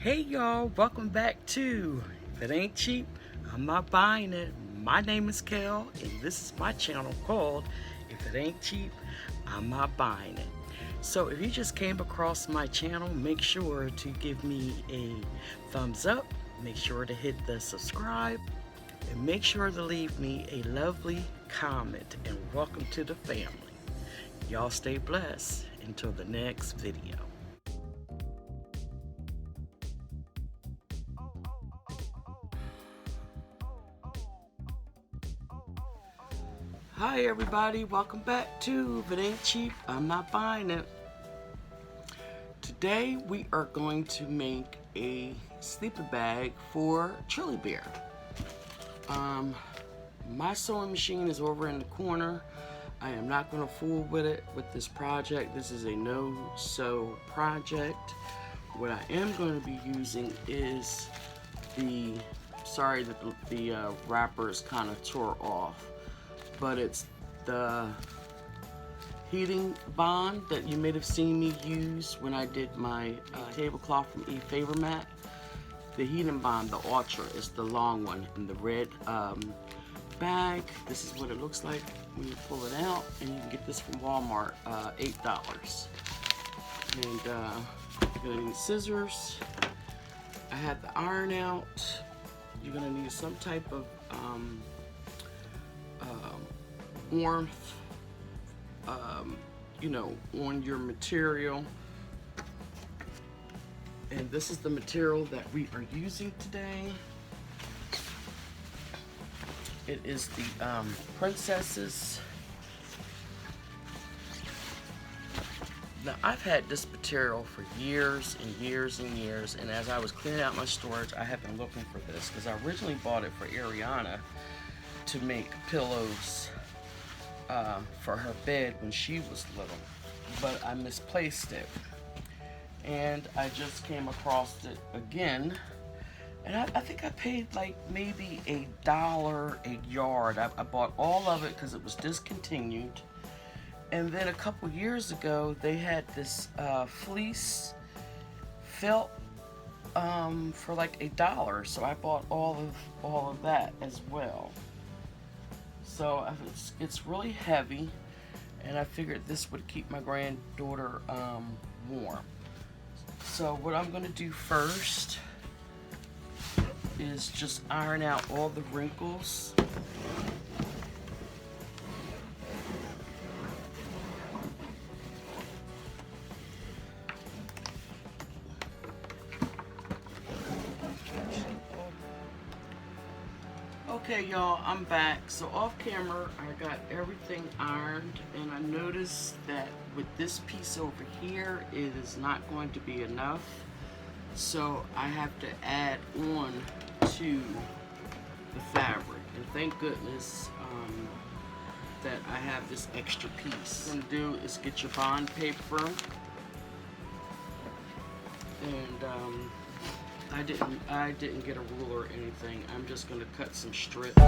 Hey y'all, welcome back to If It Ain't Cheap, I'm Not Buying It. My name is Kel and this is my channel called If It Ain't Cheap, I'm Not Buying It. So if you just came across my channel, make sure to give me a thumbs up, make sure to hit the subscribe, and make sure to leave me a lovely comment, and welcome to the family. Y'all stay blessed until the next video. Hi everybody, welcome back to If It Ain't Cheap, I'm Not Buying It. Today we are going to make a sleeping bag for Chili Bear. My sewing machine is over in the corner. I am not going to fool with it with this project. This is a no-sew project. What I am going to be using is the, sorry that the wrapper is kind of tore off, but it's the heating bond that you may have seen me use when I did my tablecloth from Favor Mat. The heating bond, the Ultra, is the long one in the red bag. This is what it looks like when you pull it out, and you can get this from Walmart, $8. And you're gonna need scissors. I had the iron out. You're gonna need some type of warmth, you know, on your material. And this is the material that we are using today. It is the Princesses. Now I've had this material for years and years and years, and as I was cleaning out my storage, I have been looking for this because I originally bought it for Ariana to make pillows for her bed when she was little, but I misplaced it, and I just came across it again, and I think I paid like maybe $1 a yard. I bought all of it because it was discontinued, and then a couple years ago they had this fleece felt for like $1, so I bought all of that as well. So it's really heavy, and I figured this would keep my granddaughter warm. So what I'm going to do first is just iron out all the wrinkles. Okay y'all, I'm back. So off camera I got everything ironed, and I noticed that with this piece over here it is not going to be enough, so I have to add on to the fabric, and thank goodness that I have this extra piece. What you're gonna do is get your bond paper, and I didn't get a ruler or anything. I'm just gonna cut some strips.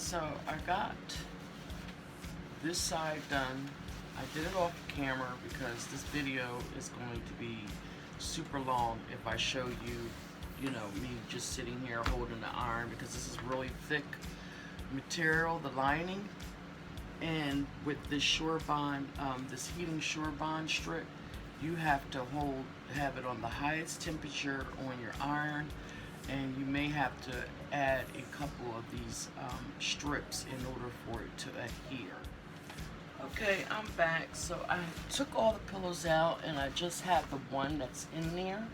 So I got this side done. I did it off camera because this video is going to be super long if I show you, you know, me just sitting here holding the iron, because this is really thick material, the lining. And with this Shore-Bond, this heating Shore-Bond strip, you have to have it on the highest temperature on your iron, and you may have to add a couple of these strips in order for it to adhere. Okay, I'm back. So I took all the pillows out and I just have the one that's in there.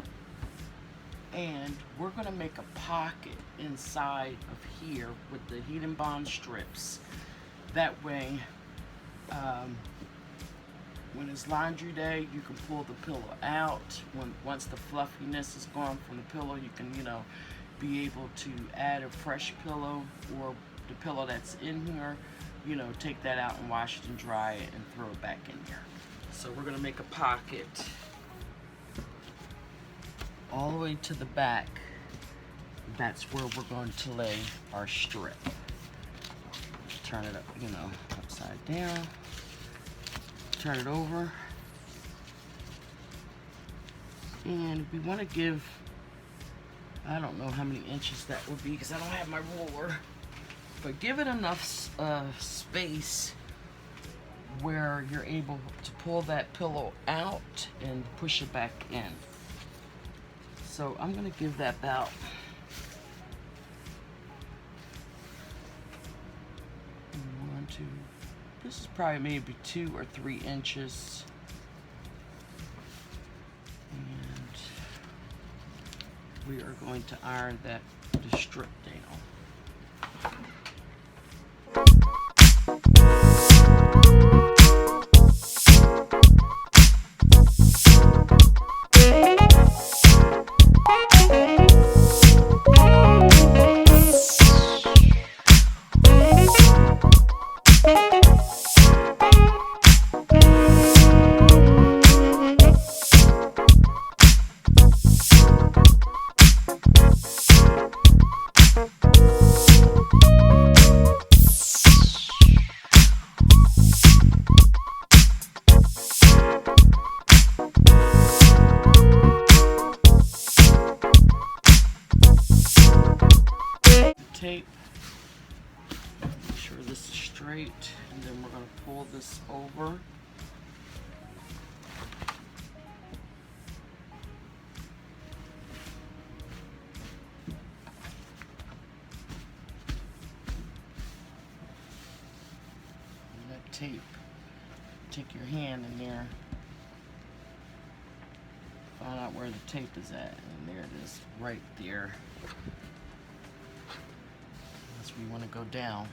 And we're gonna make a pocket inside of here with the heat and bond strips. That way, when it's laundry day, you can pull the pillow out. Once the fluffiness is gone from the pillow, you can, you know, be able to add a fresh pillow, or the pillow that's in here, you know, take that out and wash it and dry it and throw it back in there. So we're gonna make a pocket all the way to the back. That's where we're going to lay our strip. Turn it up, you know, upside down. Turn it over. And we want to give, I don't know how many inches that would be because I don't have my ruler, but give it enough space where you're able to pull that pillow out and push it back in. So I'm going to give that about this is probably maybe 2 or 3 inches. And we are going to iron the strip down. Tape, make sure this is straight, and then we're going to pull this over. And that tape, take your hand in there, find out where the tape is at, and there it is, right there. We want to go down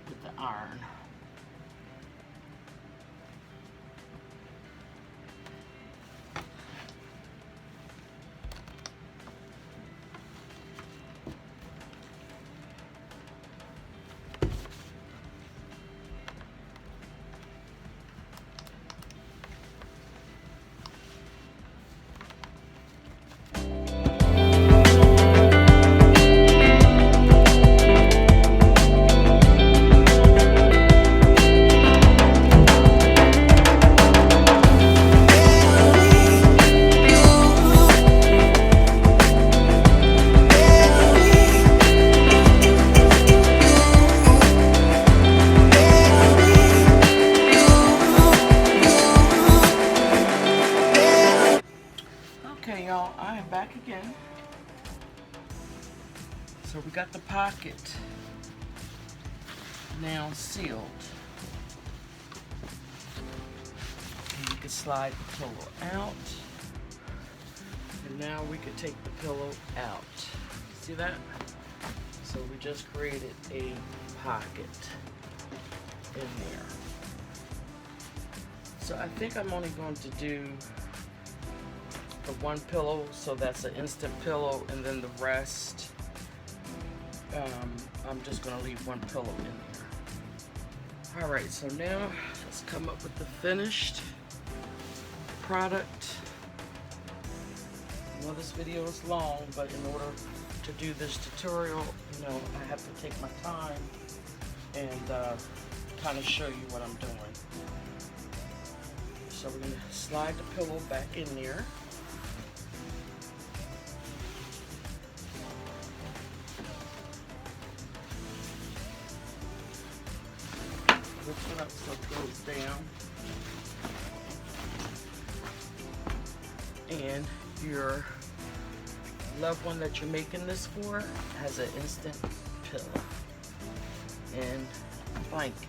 with the iron. Okay, y'all, I am back again. So we got the pocket now sealed. And you can slide the pillow out. And now we can take the pillow out. See that? So we just created a pocket in there. So I think I'm only going to do the one pillow, so that's an instant pillow, and then the rest, I'm just going to leave one pillow in there. Alright, so now let's come up with the finished product. Well, this video is long, but in order to do this tutorial, you know, I have to take my time and kind of show you what I'm doing. So we're going to slide the pillow back in there. Lift it up so it goes down. And your loved one that you're making this for has an instant pillow and blanket.